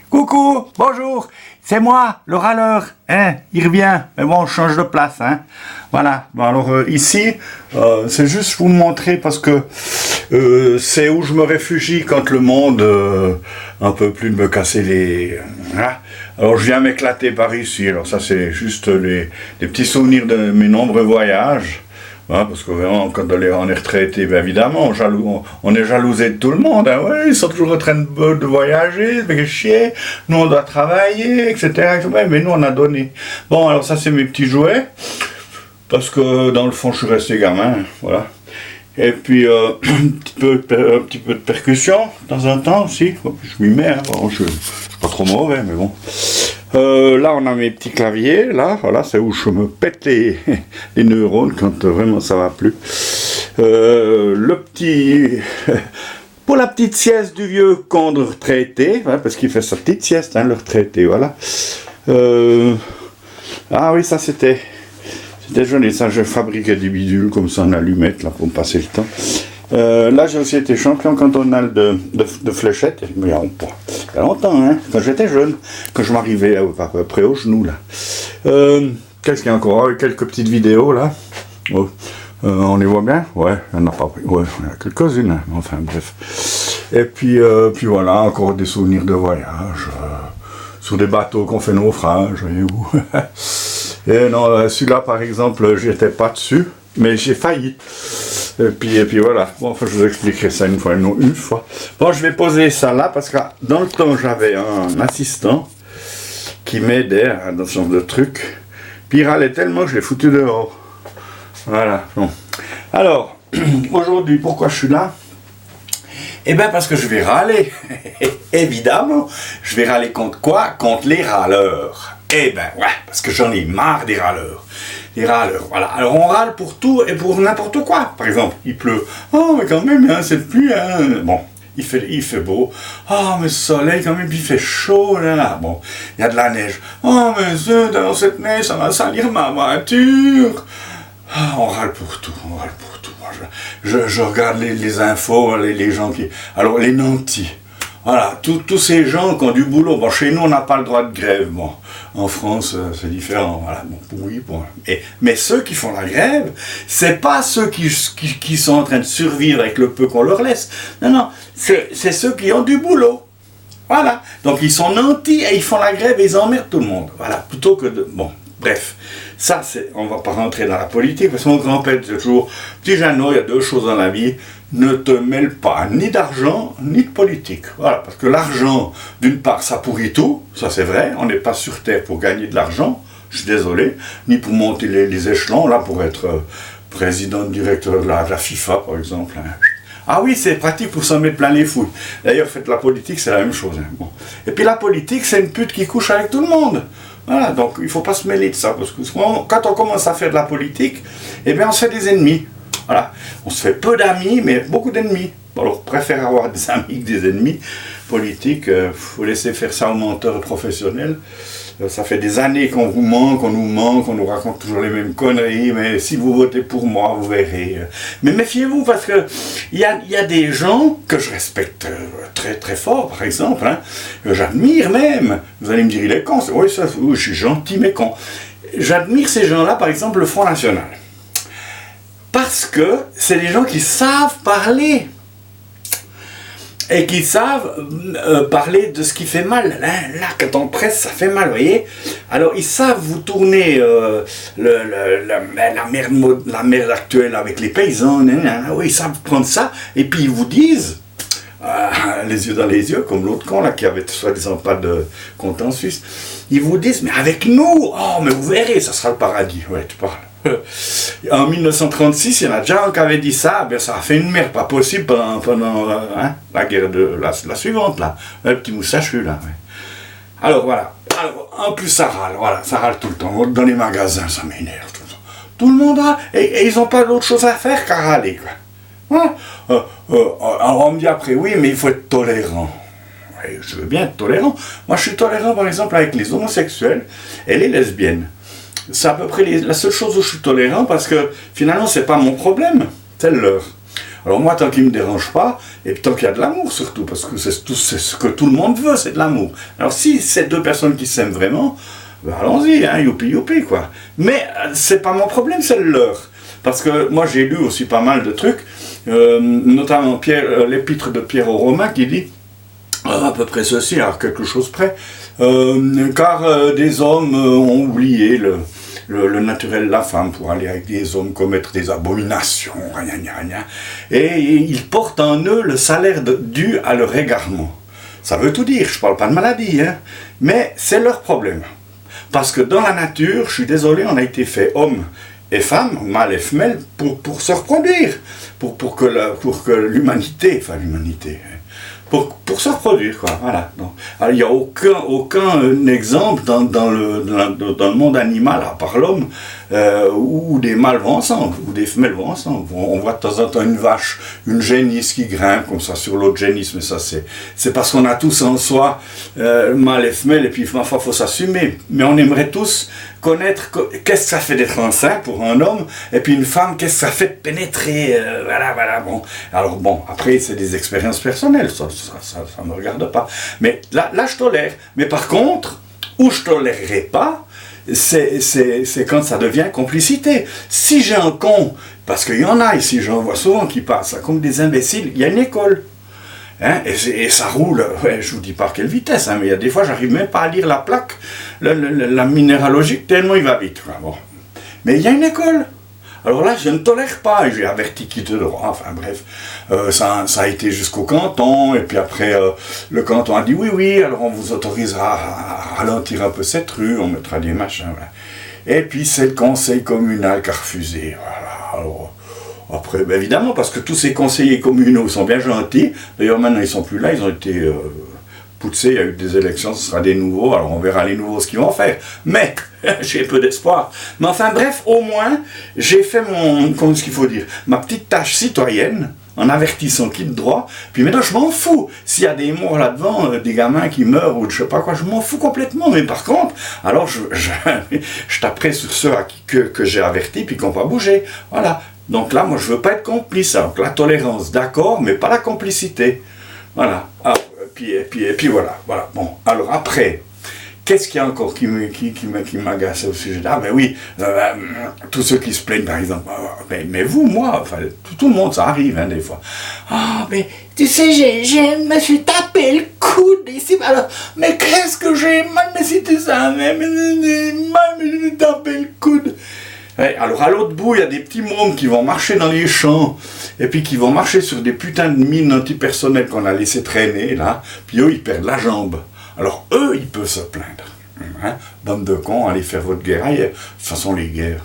Coucou, bonjour, c'est moi, le râleur, hein, il revient, mais bon, on change de place, hein. Voilà, bon, alors ici, c'est juste pour vous montrer parce que c'est où je me réfugie quand le monde un peu plus de me casser les... Hein. Alors je viens m'éclater par ici, alors ça c'est juste les petits souvenirs de mes nombreux voyages. Ouais, parce que vraiment, quand on est retraité, bien évidemment, on est jalousé de tout le monde. Hein, ouais, ils sont toujours en train de voyager, de chier. Nous, on doit travailler, etc. Mais nous, on a donné. Bon, alors ça, c'est mes petits jouets. Parce que, dans le fond, je suis resté gamin. Voilà. Et puis, un petit peu de percussion, de temps en temps aussi. Je m'y mets. Hein. Bon, je suis pas trop mauvais, mais bon. Là, on a mes petits claviers, là, voilà, c'est où je me pète les neurones quand vraiment ça va plus. Le petit... Pour la petite sieste du vieux con de retraité, hein, parce qu'il fait sa petite sieste, hein, le retraité, voilà. Ah oui, ça c'était joli, ça, je fabriquais des bidules comme ça en allumettes, là, pour me passer le temps. Là, j'ai aussi été champion cantonal de fléchettes, il y a longtemps, hein, quand j'étais jeune, quand je m'arrivais à peu près au genou, là. Qu'est-ce qu'il y a encore? Quelques petites vidéos, là. Oh. On les voit bien? Ouais, il n'y en a pas. Ouais, il y en a quelques-unes, hein. Enfin, bref. Et puis voilà, encore des souvenirs de voyage, sur des bateaux qu'on fait naufrage, voyez-vous. Et non, celui-là, par exemple, j'étais pas dessus, mais j'ai failli. Et puis voilà, bon, enfin, je vous expliquerai ça une fois. Bon, je vais poser ça là, parce que dans le temps, j'avais un assistant qui m'aidait dans ce genre de truc. Puis il râlait tellement que je l'ai foutu dehors. Voilà, bon. Alors, aujourd'hui, pourquoi je suis là? Eh bien, parce que je vais râler. Évidemment, je vais râler contre quoi? Contre les râleurs. Eh ben, ouais, parce que j'en ai marre des râleurs. Les râleurs, voilà. Alors on râle pour tout et pour n'importe quoi. Par exemple, il pleut. Oh, mais quand même, hein, cette pluie, hein. Bon, il fait beau. Oh, mais ce soleil, quand même, il fait chaud, là. Bon, il y a de la neige. Oh, mais dans cette neige, ça va salir ma voiture. Ah, on râle pour tout, on râle pour tout. Moi, je regarde les infos, les gens qui... Alors, les nantis. Voilà, tous ces gens qui ont du boulot. Bon, chez nous, on n'a pas le droit de grève. Bon, en France, c'est différent. Voilà, bon, oui, bon. Mais ceux qui font la grève, c'est pas ceux qui sont en train de survivre avec le peu qu'on leur laisse. Non, c'est ceux qui ont du boulot. Voilà. Donc, ils sont nantis et ils font la grève et ils emmerdent tout le monde. Voilà, plutôt que de... Bon, bref. Ça, on ne va pas rentrer dans la politique, parce que mon grand-père disait toujours, petit Jeannot, il y a deux choses dans la vie, ne te mêle pas ni d'argent, ni de politique. Voilà, parce que l'argent, d'une part, ça pourrit tout, ça c'est vrai, on n'est pas sur Terre pour gagner de l'argent, je suis désolé, ni pour monter les échelons, là, pour être président, directeur de la FIFA, par exemple. Hein. Ah oui, c'est pratique pour s'en mettre plein les fouilles. D'ailleurs, faites la politique, c'est la même chose. Hein. Bon. Et puis la politique, c'est une pute qui couche avec tout le monde. Voilà, donc il ne faut pas se mêler de ça, parce que quand on commence à faire de la politique, eh bien on se fait des ennemis. Voilà, on se fait peu d'amis, mais beaucoup d'ennemis. Alors, je préfère avoir des amis que des ennemis politiques. Il faut laisser faire ça aux menteurs professionnels. Ça fait des années qu'on vous manque, on nous raconte toujours les mêmes conneries, mais si vous votez pour moi, vous verrez. Mais méfiez-vous, parce que il y a des gens que je respecte très très fort, par exemple, hein, j'admire même. Vous allez me dire, il est con. Oui, je suis gentil, mais con. J'admire ces gens-là, par exemple, le Front National. Parce que c'est des gens qui savent parler. Et qui savent parler de ce qui fait mal. Là, quand on presse, ça fait mal, vous voyez. Alors, ils savent vous tourner la merde actuelle avec les paysans. Oui, ils savent prendre ça. Et puis, ils vous disent, les yeux dans les yeux, comme l'autre con, là, qui avait soi-disant pas de compte en Suisse. Ils vous disent, mais avec nous, oh, mais vous verrez, ça sera le paradis. Ouais, tu parles. En 1936, il y en a déjà un qui avait dit ça, ben ça a fait une merde pas possible pendant la guerre la suivante, là, le petit moustachu, là. Ouais. Alors voilà, en plus ça râle, voilà, ça râle tout le temps, dans les magasins, ça m'énerve tout le temps. Tout le monde râle, et ils n'ont pas d'autre chose à faire qu'à râler, quoi. Ouais. Alors on me dit après, oui, mais il faut être tolérant. Ouais, je veux bien être tolérant. Moi je suis tolérant par exemple avec les homosexuels et les lesbiennes. C'est à peu près la seule chose où je suis tolérant, parce que finalement c'est pas mon problème, c'est le leur. Alors moi, tant qu'il ne me dérange pas, et tant qu'il y a de l'amour surtout, parce que c'est ce que tout le monde veut, c'est de l'amour. Alors si c'est deux personnes qui s'aiment vraiment, ben allons-y, hein, youpi youpi, quoi. Mais c'est pas mon problème, c'est le leur. Parce que moi j'ai lu aussi pas mal de trucs, notamment l'épître de Pierre aux Romains qui dit à peu près ceci, à quelque chose près, car des hommes ont oublié le naturel de la femme pour aller avec des hommes commettre des abominations, rien, et ils portent en eux le salaire dû à leur égarement. Ça veut tout dire, je parle pas de maladie, hein, mais c'est leur problème. Parce que dans la nature, je suis désolé, on a été fait homme et femme, mâle et femelle, pour se reproduire, pour que l'humanité, pour se reproduire, quoi, voilà. Donc, alors, il n'y a aucun exemple dans le monde animal, à part l'homme, où des mâles vont ensemble, où des femelles vont ensemble. On voit de temps en temps une vache, une génisse qui grimpe comme ça sur l'autre génisse, mais ça c'est parce qu'on a tous en soi mâle et femelle, et puis parfois il faut s'assumer. Mais on aimerait tous connaître qu'est-ce que ça fait d'être enceinte pour un homme, et puis une femme, qu'est-ce que ça fait de pénétrer, voilà, bon. Alors bon, après c'est des expériences personnelles, ça me regarde pas. Mais là je tolère. Mais par contre, où je tolérerai pas, c'est quand ça devient complicité. Si j'ai un con, parce qu'il y en a ici, j'en vois souvent qui passent comme des imbéciles, il y a une école. Hein, et ça roule, ouais, je vous dis pas à quelle vitesse, hein, mais il y a des fois j'arrive même pas à lire la plaque, la minéralogique, tellement il va vite. Quoi. Bon. Mais il y a une école. Alors là, je ne tolère pas, et j'ai averti qui de droit, enfin bref, ça a été jusqu'au canton, et puis après, le canton a dit oui, alors on vous autorisera à ralentir un peu cette rue, on mettra des machins, voilà. Et puis c'est le conseil communal qui a refusé, voilà, alors... Après, ben évidemment, parce que tous ces conseillers communaux sont bien gentils. D'ailleurs, maintenant, ils ne sont plus là, ils ont été poussés, il y a eu des élections, ce sera des nouveaux, alors on verra les nouveaux ce qu'ils vont faire. Mais, j'ai peu d'espoir. Mais enfin, bref, au moins, j'ai fait comment est-ce qu'il faut dire, ma petite tâche citoyenne, en avertissant qui de droit. Puis maintenant, je m'en fous. S'il y a des morts là-devant, des gamins qui meurent ou je sais pas quoi, je m'en fous complètement. Mais par contre, alors, je taperai sur ceux que j'ai avertis puis qui n'ont pas bougé. Voilà. Donc là, moi, je veux pas être complice. Alors, la tolérance, d'accord, mais pas la complicité. Voilà. Ah, et puis voilà. Bon, alors après, qu'est-ce qu'il y a encore qui m'agace au sujet? Ah, ben oui, tous ceux qui se plaignent, par exemple. Mais vous, moi, enfin, tout le monde, ça arrive, hein, des fois. Ah, mais tu sais, je me suis tapé le coude ici. Alors, mais qu'est-ce que j'ai mal, mais si tu savais, mais je me suis tapé le coude. Alors à l'autre bout, il y a des petits mômes qui vont marcher dans les champs, et puis qui vont marcher sur des putains de mines antipersonnelles qu'on a laissé traîner, là, puis eux, ils perdent la jambe. Alors eux, ils peuvent se plaindre. Hein? Bande de cons, allez faire votre guerre. De toute façon, les guerres,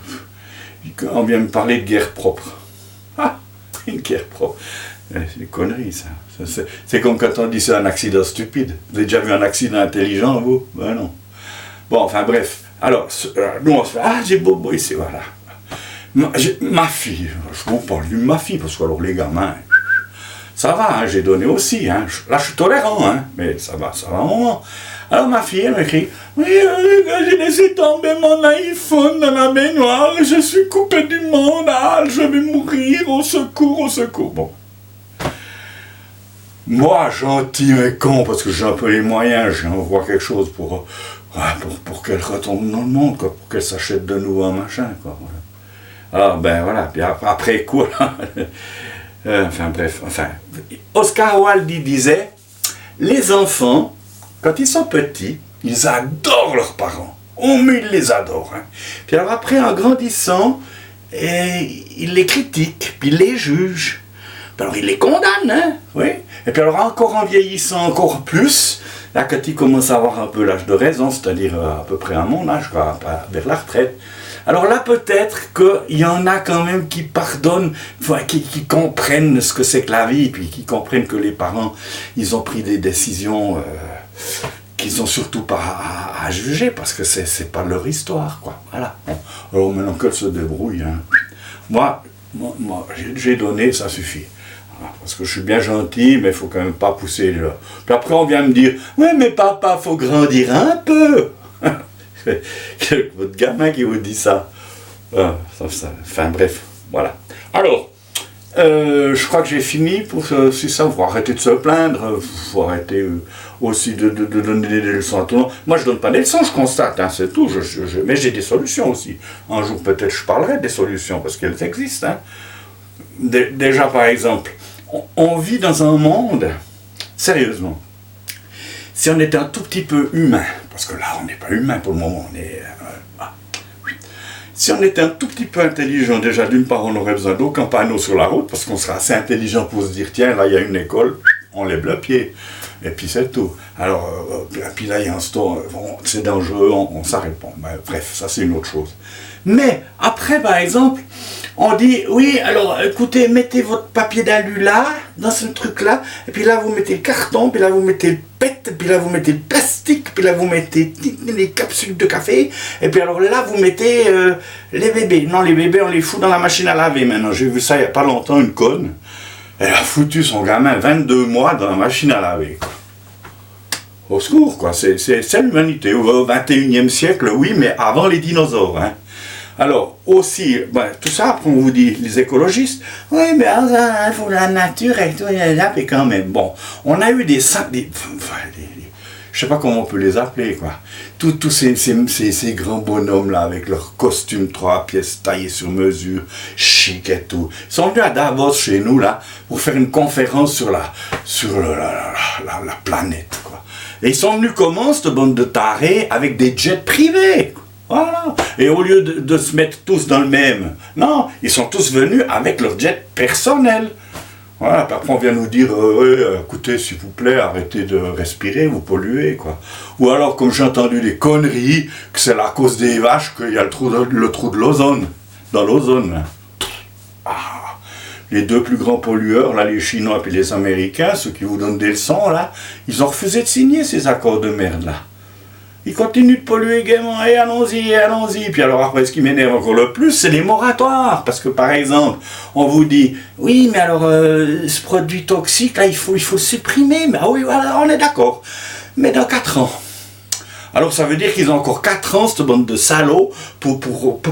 on vient me parler de guerre propre. Ah, une guerre propre. C'est des conneries, ça. C'est comme quand on dit c'est un accident stupide. Vous avez déjà vu un accident intelligent, vous? Ben non. Bon, enfin bref. Alors, nous on se fait, j'ai bobo ici, voilà. Ma fille, je vous parle de ma fille, parce que alors les gamins, ça va, hein, j'ai donné aussi, hein. Là je suis tolérant, hein, mais ça va un moment. Alors ma fille, elle m'écrit, oui, j'ai laissé tomber mon iPhone dans la baignoire, je suis coupé du monde, je vais mourir, au secours. Bon. Moi, gentil mais con, parce que j'ai un peu les moyens, j'envoie quelque chose pour qu'elle retombe dans le monde, quoi, pour qu'elle s'achète de nouveau un machin, quoi. Voilà. Ah ben voilà, puis après quoi enfin bref, Oscar Wilde disait, les enfants, quand ils sont petits, ils adorent leurs parents. Oh mais ils les adorent. Hein. Puis alors après, en grandissant, ils les critiquent, puis ils les jugent. Alors il les condamne, hein, oui. Et puis alors encore en vieillissant encore plus, là quand il commence à avoir un peu l'âge de raison, c'est-à-dire à peu près à mon âge, quoi, vers la retraite, alors là peut-être qu'il y en a quand même qui pardonnent, qui comprennent ce que c'est que la vie, puis qui comprennent que les parents, ils ont pris des décisions qu'ils n'ont surtout pas à juger, parce que c'est pas leur histoire, quoi. Voilà. Bon. Alors maintenant qu'elle se débrouille, hein. Moi, j'ai donné, ça suffit. Parce que je suis bien gentil, mais il faut quand même pas pousser. Puis après, on vient me dire, oui, mais papa, faut grandir un peu. Votre gamin qui vous dit ça. Enfin, bref, voilà. Alors, Je crois que j'ai fini pour c'est ça. Faut arrêter de se plaindre, faut arrêter aussi de donner des leçons à tout le monde. Moi, je donne pas des leçons, je constate, hein, c'est tout. Mais j'ai des solutions aussi. Un jour, peut-être, je parlerai des solutions parce qu'elles existent. Hein. Déjà, par exemple, on vit dans un monde, sérieusement, si on était un tout petit peu humain, parce que là, on n'est pas humain pour le moment, on est... Si on était un tout petit peu intelligent, déjà d'une part, on n'aurait besoin d'aucun panneau sur la route, parce qu'on serait assez intelligent pour se dire, tiens, là, il y a une école, on lève le pied, et puis c'est tout. Alors, puis là, il y a un store, bon, c'est dangereux, on s'arrête pas. Bref, ça, c'est une autre chose. Mais, après, par exemple, on dit, oui, alors, écoutez, mettez votre papier d'alu là, dans ce truc-là, et puis là, vous mettez le carton, puis là, vous mettez le PET, puis là, vous mettez le plastique, puis là, vous mettez les capsules de café, et puis alors là, vous mettez les bébés. Non, les bébés, on les fout dans la machine à laver maintenant. J'ai vu ça il n'y a pas longtemps, une conne. Elle a foutu son gamin 22 mois dans la machine à laver, quoi. Au secours, quoi. C'est l'humanité. Au 21e siècle, oui, mais avant les dinosaures, hein. Alors, aussi, tout ça, après on vous dit, les écologistes, oui, mais il faut la nature et tout, et quand même. Bon, on a eu je sais pas comment on peut les appeler, quoi. Tous ces grands bonhommes-là, avec leurs costumes 3 pièces taillés sur mesure, chic et tout, ils sont venus à Davos, chez nous, là, pour faire une conférence sur la planète, quoi. Et ils sont venus comment, cette bande de tarés, avec des jets privés, quoi. Voilà. Et au lieu de se mettre tous dans le même, non, ils sont tous venus avec leur jet personnel. Voilà, puis après on vient nous dire, écoutez, s'il vous plaît, arrêtez de respirer, vous polluez, quoi. Ou alors, comme j'ai entendu des conneries, que c'est la cause des vaches qu'il y a le trou de l'ozone, dans l'ozone. Ah, les deux plus grands pollueurs, là, les Chinois et les Américains, ceux qui vous donnent des leçons, là, ils ont refusé de signer ces accords de merde, là. Ils continuent de polluer gaiement, et allons-y, et allons-y. Puis alors après, ce qui m'énerve encore le plus, c'est les moratoires. Parce que par exemple, on vous dit, oui, mais alors, ce produit toxique, là, il faut le supprimer. Mais ah oui, voilà, on est d'accord. Mais dans 4 ans. Alors ça veut dire qu'ils ont encore 4 ans, cette bande de salauds, pour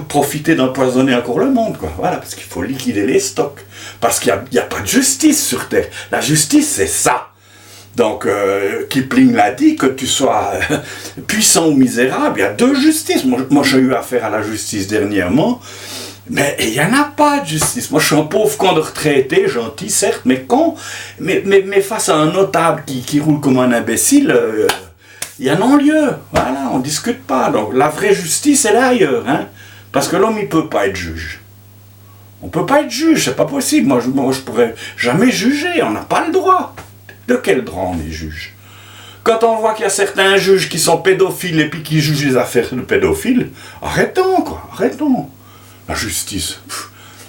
profiter d'empoisonner encore le monde, quoi. Voilà, parce qu'il faut liquider les stocks. Parce qu'il n'y a pas de justice sur Terre. La justice, c'est ça. Donc, Kipling l'a dit, que tu sois puissant ou misérable, il y a 2 justices. Moi j'ai eu affaire à la justice dernièrement, mais il n'y en a pas de justice. Moi, je suis un pauvre con de retraité, gentil, certes, mais con. Mais face à un notable qui roule comme un imbécile, il y a non-lieu. Voilà, on ne discute pas. Donc, la vraie justice, elle est ailleurs. Hein, parce que l'homme, il ne peut pas être juge. On ne peut pas être juge, c'est pas possible. Moi, je ne pourrais jamais juger, on n'a pas le droit. De quel droit on est juge? Quand on voit qu'il y a certains juges qui sont pédophiles et puis qui jugent les affaires de pédophiles, arrêtons, quoi, arrêtons. La justice,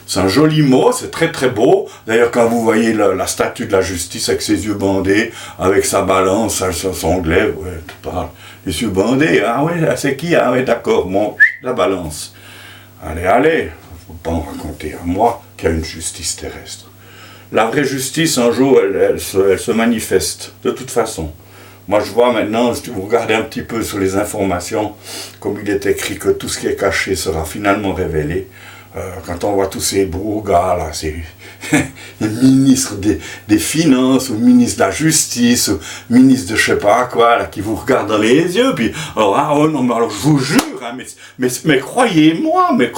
c'est un joli mot, c'est très très beau. D'ailleurs, quand vous voyez la statue de la justice avec ses yeux bandés, avec sa balance, son glaive, ouais, tu parles, les yeux bandés, ah ouais, c'est qui? Ah ouais, d'accord, bon, la balance. Allez, faut pas en raconter à moi qu'il y a une justice terrestre. La vraie justice, un jour, elle se manifeste, de toute façon. Moi, je vois maintenant, si vous regardez un petit peu sur les informations, comme il est écrit que tout ce qui est caché sera finalement révélé. Quand on voit tous ces beaux gars, là, ces les ministres des Finances, ou ministres de la Justice, ou ministres de je sais pas quoi, là, qui vous regardent dans les yeux, puis, alors, ah, oh non, mais alors, je vous jure, hein, mais croyez-moi, mais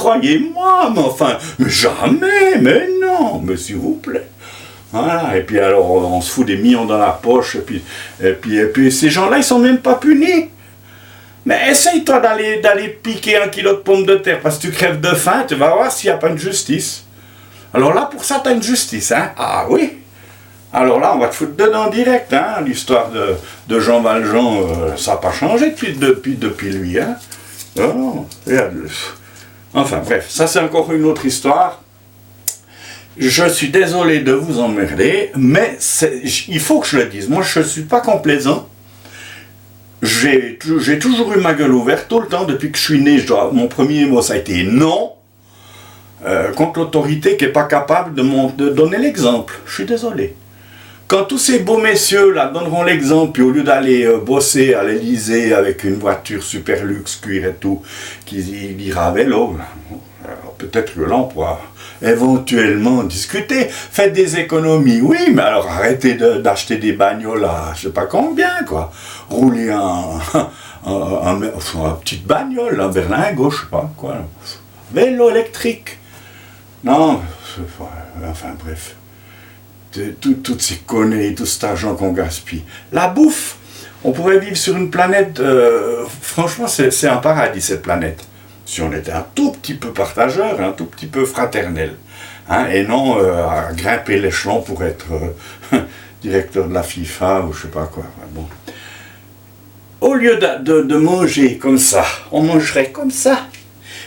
enfin, mais jamais, mais non, mais s'il vous plaît. Voilà, et puis alors on se fout des millions dans la poche, et puis ces gens-là, ils sont même pas punis. Mais essaye-toi d'aller piquer 1 kilo de pommes de terre, parce que tu crèves de faim, tu vas voir s'il n'y a pas une justice. Alors là, pour ça, tu as une justice, hein? Ah oui. Alors là, on va te foutre dedans direct, hein? L'histoire de Jean Valjean, ça n'a pas changé depuis lui, hein? Non, enfin bref, ça c'est encore une autre histoire. Je suis désolé de vous emmerder, mais il faut que je le dise. Moi, je ne suis pas complaisant. J'ai toujours eu ma gueule ouverte tout le temps. Depuis que je suis né, mon premier mot, ça a été non. Contre l'autorité qui n'est pas capable de donner l'exemple. Je suis désolé. Quand tous ces beaux messieurs-là donneront l'exemple, puis au lieu d'aller bosser à l'Élysée avec une voiture super luxe, cuir et tout, qu'ils ira à vélo, peut-être que là, on pourra éventuellement discuter. Faites des économies, oui, mais alors arrêtez d'acheter des bagnoles à je sais pas combien, quoi. Roulez une petite bagnole, un berlingot, je sais pas quoi. Vélo électrique. Non, enfin bref. Toutes ces conneries, tout cet argent qu'on gaspille. La bouffe, on pourrait vivre sur une planète, franchement c'est un paradis cette planète. Si on était un tout petit peu partageur, un tout petit peu fraternel. Hein, et non à grimper l'échelon pour être directeur de la FIFA ou je sais pas quoi. Bon. Au lieu de manger comme ça, on mangerait comme ça.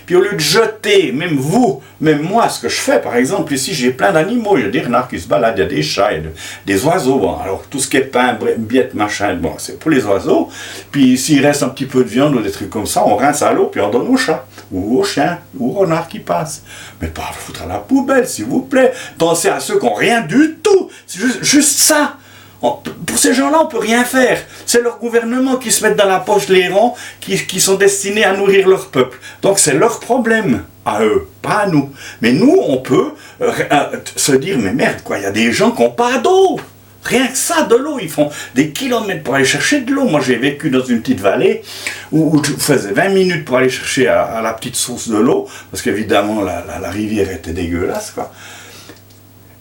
Puis au lieu de jeter, même vous, même moi, ce que je fais, par exemple, ici j'ai plein d'animaux, il y a des renards qui se baladent, il y a des chats, il y a des oiseaux, bon, alors tout ce qui est pain, biettes, machin, bon, c'est pour les oiseaux, puis s'il reste un petit peu de viande ou des trucs comme ça, on rince à l'eau, puis on donne aux chats, ou aux chiens, ou aux renards qui passent. Mais pas foutre à la poubelle, s'il vous plaît, pensez à ceux qui n'ont rien du tout, c'est juste ça. Pour ces gens-là, on ne peut rien faire. C'est leur gouvernement qui se met dans la poche les ronds qui sont destinés à nourrir leur peuple. Donc c'est leur problème, à eux, pas à nous. Mais nous, on peut se dire, mais merde, quoi, il y a des gens qui n'ont pas d'eau. Rien que ça, de l'eau, ils font des kilomètres pour aller chercher de l'eau. Moi, j'ai vécu dans une petite vallée où je faisais 20 minutes pour aller chercher à la petite source de l'eau, parce qu'évidemment, la rivière était dégueulasse, quoi.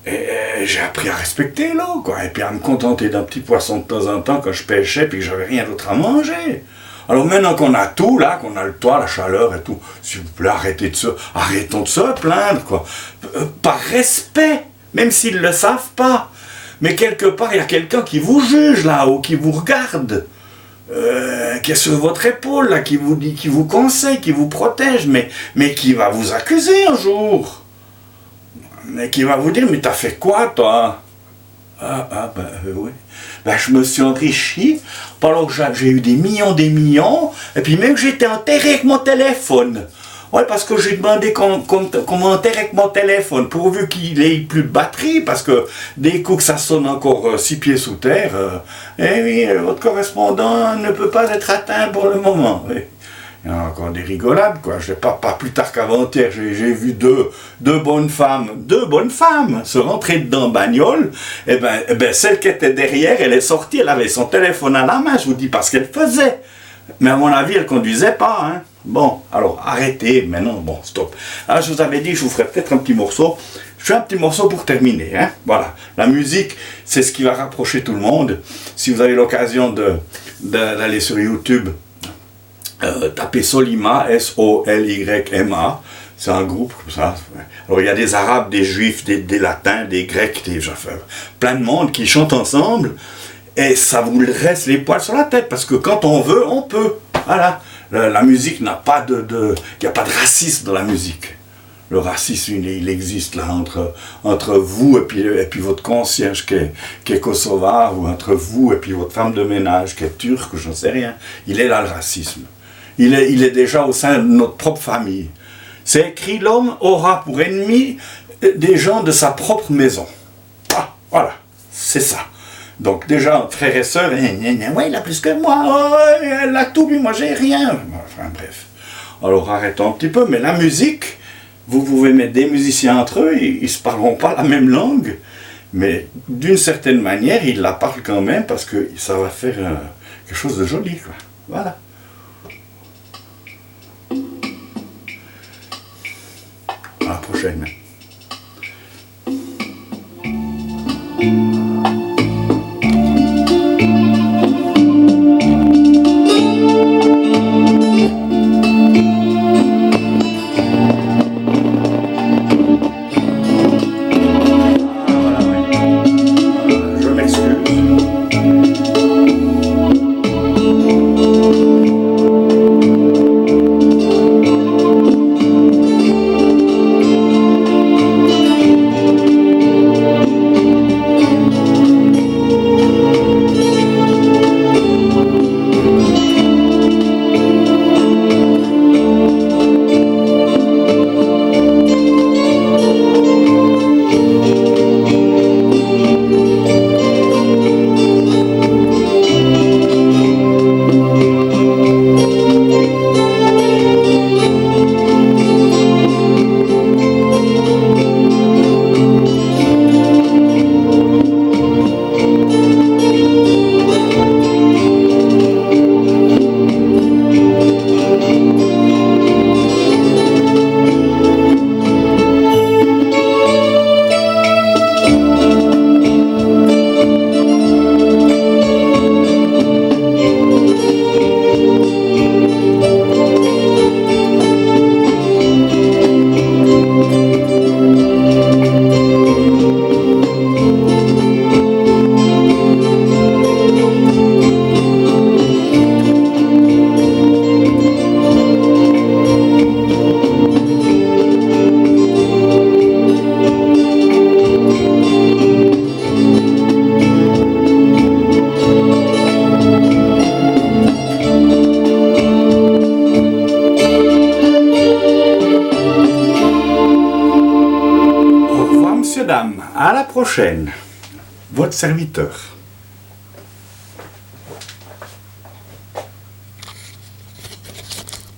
Et j'ai appris à respecter l'eau, quoi, et puis à me contenter d'un petit poisson de temps en temps quand je pêchais, puis que j'avais rien d'autre à manger. Alors maintenant qu'on a tout, là, qu'on a le toit, la chaleur et tout, s'il vous plaît, arrêtons de se plaindre, quoi. Par respect, même s'ils ne le savent pas. Mais quelque part, il y a quelqu'un qui vous juge là-haut, qui vous regarde, qui est sur votre épaule, là, qui vous dit, qui vous conseille, qui vous protège, mais qui va vous accuser un jour. Mais qui va vous dire, mais t'as fait quoi, toi? Oui. Ben, je me suis enrichi, pendant que j'ai eu des millions, et puis même j'étais enterré avec mon téléphone. Ouais, parce que j'ai demandé qu'on m'enterre avec mon téléphone, pourvu qu'il ait plus de batterie, parce que dès que ça sonne encore 6 pieds sous terre, eh oui, votre correspondant ne peut pas être atteint pour le moment. Oui. Il y en a encore des rigolades, quoi. Pas plus tard qu'avant-hier, j'ai vu deux bonnes femmes se rentrer dedans bagnole. Et ben, celle qui était derrière, elle est sortie, elle avait son téléphone à la main, je vous dis pas ce qu'elle faisait. Mais à mon avis, elle conduisait pas, hein. Bon, alors arrêtez, maintenant, bon, stop. Ah, je vous avais dit, je vous ferai peut-être un petit morceau. Je fais un petit morceau pour terminer, hein. Voilà. La musique, c'est ce qui va rapprocher tout le monde. Si vous avez l'occasion d'aller sur YouTube, tapez Solyma, S-O-L-Y-M-A, c'est un groupe comme ça. Alors il y a des Arabes, des Juifs, des Latins, des Grecs, plein de monde qui chantent ensemble, et ça vous reste les poils sur la tête, parce que quand on veut, on peut. Voilà. La musique n'a pas il n'y a pas de racisme dans la musique. Le racisme, il existe là entre vous et puis votre concierge qui est kosovar, ou entre vous et puis votre femme de ménage qui est turque, j'en sais rien. Il est là le racisme. Il est déjà au sein de notre propre famille. C'est écrit, l'homme aura pour ennemi des gens de sa propre maison. Ah, voilà, c'est ça. Donc déjà, frères et sœurs, ouais, il a plus que moi, oh, elle a tout, mais moi j'ai rien. Enfin bref. Alors arrêtons un petit peu, mais la musique, vous pouvez mettre des musiciens entre eux, ils ne se parleront pas la même langue, mais d'une certaine manière, ils la parlent quand même, parce que ça va faire quelque chose de joli, quoi. Voilà. À la prochaine. la prochaine. Votre serviteur.